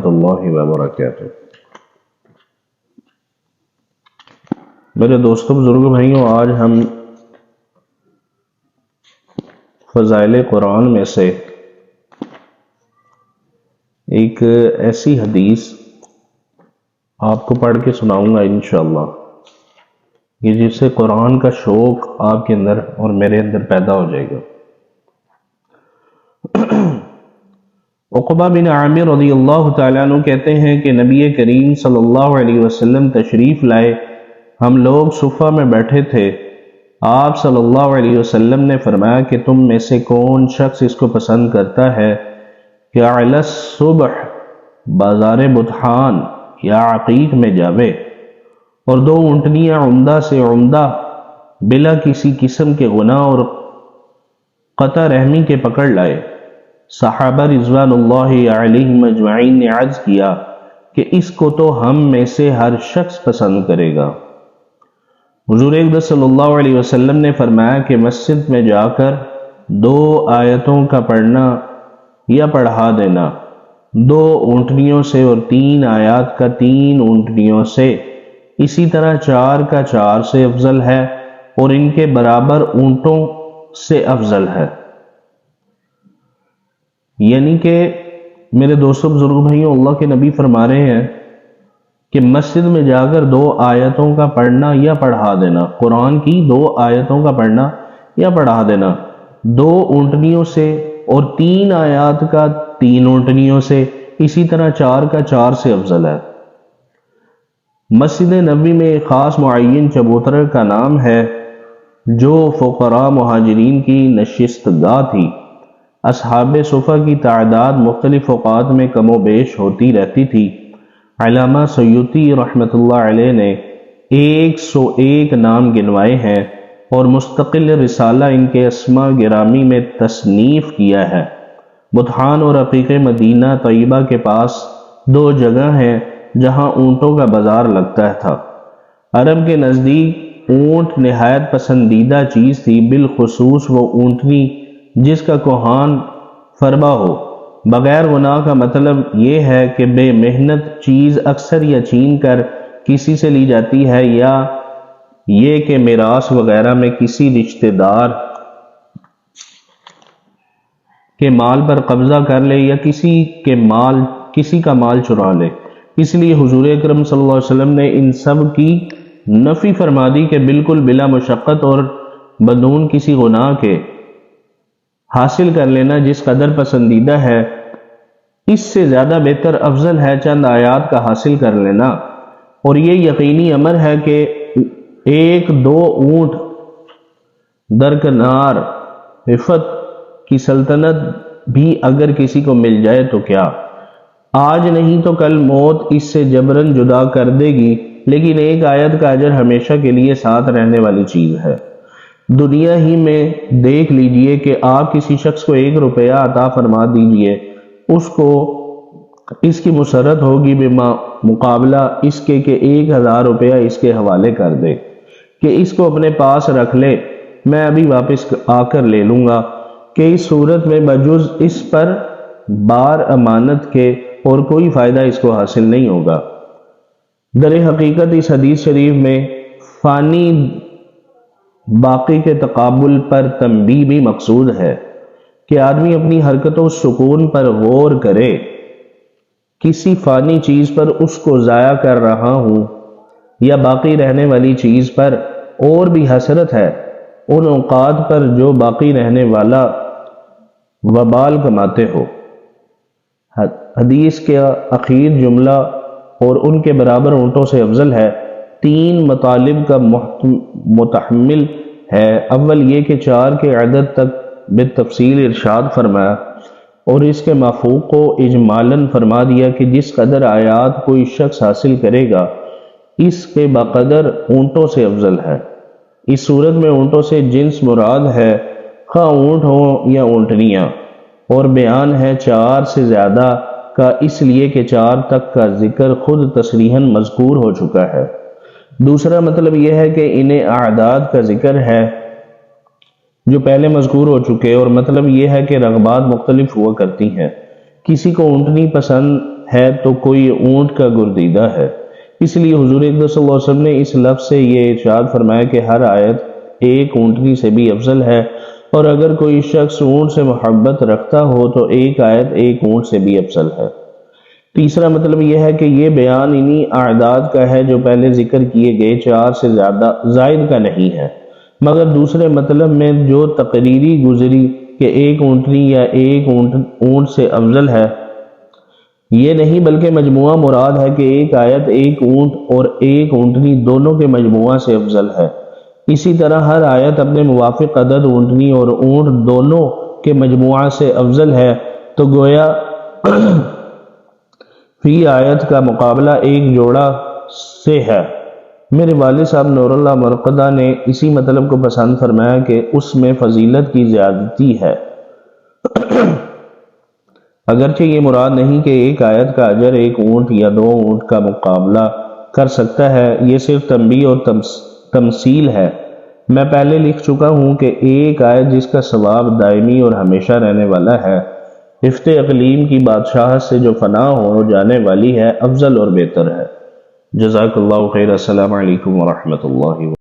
اللہ وبرکاتہ۔ میرے دوستوں بزرگ بھائیوں، آج ہم فضائل قرآن میں سے ایک ایسی حدیث آپ کو پڑھ کے سناؤں گا انشاءاللہ کہ جس سے قرآن کا شوق آپ کے اندر اور میرے اندر پیدا ہو جائے گا۔ عقبہ بن عامر رضی اللہ تعالیٰ عنہ کہتے ہیں کہ نبی کریم صلی اللہ علیہ وسلم تشریف لائے، ہم لوگ صفہ میں بیٹھے تھے، آپ صلی اللہ علیہ وسلم نے فرمایا کہ تم میں سے کون شخص اس کو پسند کرتا ہے کہ علی الصبح بازار بطحان یا عقیق میں جاوے اور 2 اونٹنیاں عمدہ سے عمدہ بلا کسی قسم کے گناہ اور قطع رحمی کے پکڑ لائے۔ صحابہ رضوان اللہ علیہم اجمعین نے عرض کیا کہ اس کو تو ہم میں سے ہر شخص پسند کرے گا۔ حضور اقدس صلی اللہ علیہ وسلم نے فرمایا کہ مسجد میں جا کر 2 آیتوں کا پڑھنا یا پڑھا دینا 2 اونٹنیوں سے اور 3 آیات کا 3 اونٹنیوں سے، اسی طرح 4 کا 4 سے افضل ہے اور ان کے برابر اونٹوں سے افضل ہے۔ یعنی کہ میرے دوستوں بزرگ بھائیوں، اللہ کے نبی فرما رہے ہیں کہ مسجد میں جا کر 2 آیتوں کا پڑھنا یا پڑھا دینا، قرآن کی 2 آیتوں کا پڑھنا یا پڑھا دینا 2 اونٹنیوں سے اور 3 آیات کا 3 اونٹنیوں سے، اسی طرح 4 کا 4 سے افضل ہے۔ مسجد نبوی میں ایک خاص معین چبوترہ کا نام ہے جو فقراء مہاجرین کی نشست گاہ تھی۔ اصحاب صفہ کی تعداد مختلف اوقات میں کم و بیش ہوتی رہتی تھی۔ علامہ سیوطی رحمۃ اللہ علیہ نے 101 نام گنوائے ہیں اور مستقل رسالہ ان کے اسماء گرامی میں تصنیف کیا ہے۔ بطحان اور عقیق مدینہ طیبہ کے پاس 2 جگہ ہیں جہاں اونٹوں کا بازار لگتا تھا۔ عرب کے نزدیک اونٹ نہایت پسندیدہ چیز تھی، بالخصوص وہ اونٹنی جس کا کوہان فربا ہو۔ بغیر گناہ کا مطلب یہ ہے کہ بے محنت چیز اکثر یا چھین کر کسی سے لی جاتی ہے، یا یہ کہ میراث وغیرہ میں کسی رشتہ دار کے مال پر قبضہ کر لے یا کسی کا مال چرا لے۔ اس لیے حضور اکرم صلی اللہ علیہ وسلم نے ان سب کی نفی فرما دی کہ بالکل بلا مشقت اور بدون کسی گناہ کے حاصل کر لینا جس قدر پسندیدہ ہے، اس سے زیادہ بہتر افضل ہے چند آیات کا حاصل کر لینا، اور یہ یقینی امر ہے کہ 1-2 اونٹ درکنار عفت کی سلطنت بھی اگر کسی کو مل جائے تو کیا، آج نہیں تو کل موت اس سے جبراً جدا کر دے گی، لیکن 1 آیت کا اجر ہمیشہ کے لیے ساتھ رہنے والی چیز ہے۔ دنیا ہی میں دیکھ لیجئے کہ آپ کسی شخص کو 1 روپیہ عطا فرما دیجئے، اس کو اس کی مسرت ہوگی مقابلہ اس کے کہ 1000 روپیہ اس کے حوالے کر دے کہ اس کو اپنے پاس رکھ لے، میں ابھی واپس آ کر لے لوں گا، کہ اس صورت میں بجز اس پر بار امانت کے اور کوئی فائدہ اس کو حاصل نہیں ہوگا۔ در حقیقت اس حدیث شریف میں فانی باقی کے تقابل پر تنبیہ بھی مقصود ہے کہ آدمی اپنی حرکت و سکون پر غور کرے، کسی فانی چیز پر اس کو ضائع کر رہا ہوں یا باقی رہنے والی چیز پر، اور بھی حسرت ہے ان اوقات پر جو باقی رہنے والا وبال کماتے ہو۔ حدیث کے اخیر جملہ اور ان کے برابر اونٹوں سے افضل ہے 3 مطالب کا متحمل ہے۔ اول یہ کہ 4 کے عدد تک بالتفصیل ارشاد فرمایا اور اس کے مفہوم کو اجمالاً فرما دیا کہ جس قدر آیات کوئی شخص حاصل کرے گا اس کے بقدر اونٹوں سے افضل ہے۔ اس صورت میں اونٹوں سے جنس مراد ہے، خواہ اونٹ ہوں یا اونٹنیاں، اور بیان ہے 4 سے زیادہ کا، اس لیے کہ 4 تک کا ذکر خود تصریحاً مذکور ہو چکا ہے۔ دوسرا مطلب یہ ہے کہ انہیں اعداد کا ذکر ہے جو پہلے مذکور ہو چکے، اور مطلب یہ ہے کہ رغبات مختلف ہوا کرتی ہیں۔ کسی کو اونٹنی پسند ہے تو کوئی اونٹ کا گردیدہ ہے۔ اس لیے حضور اقدس صلی اللہ علیہ وسلم نے اس لفظ سے یہ ارشاد فرمایا کہ ہر آیت ایک اونٹنی سے بھی افضل ہے، اور اگر کوئی شخص اونٹ سے محبت رکھتا ہو تو ایک آیت ایک اونٹ سے بھی افضل ہے۔ تیسرا مطلب یہ ہے کہ یہ بیان انہی اعداد کا ہے جو پہلے ذکر کیے گئے 4 سے زائد کا نہیں ہے، مگر دوسرے مطلب میں جو تقریری گزری کہ ایک اونٹنی یا ایک اونٹ سے افضل ہے، یہ نہیں بلکہ مجموعہ مراد ہے کہ ایک آیت ایک اونٹ اور ایک اونٹنی دونوں کے مجموعہ سے افضل ہے۔ اسی طرح ہر آیت اپنے موافق عدد اونٹنی اور اونٹ دونوں کے مجموعہ سے افضل ہے، تو گویا فی آیت کا مقابلہ ایک جوڑا سے ہے۔ میرے والد صاحب نور اللہ مرقدہ نے اسی مطلب کو پسند فرمایا کہ اس میں فضیلت کی زیادتی ہے، اگرچہ یہ مراد نہیں کہ ایک آیت کا اجر ایک اونٹ یا 2 اونٹ کا مقابلہ کر سکتا ہے، یہ صرف تنبیہ اور تمثیل ہے۔ میں پہلے لکھ چکا ہوں کہ ایک آیت جس کا ثواب دائمی اور ہمیشہ رہنے والا ہے، افت اقلیم کی بادشاہت سے جو فنا ہو جانے والی ہے، افضل اور بہتر ہے۔ جزاک اللہ خیر۔ السلام علیکم ورحمۃ اللہ وبرکاتہ۔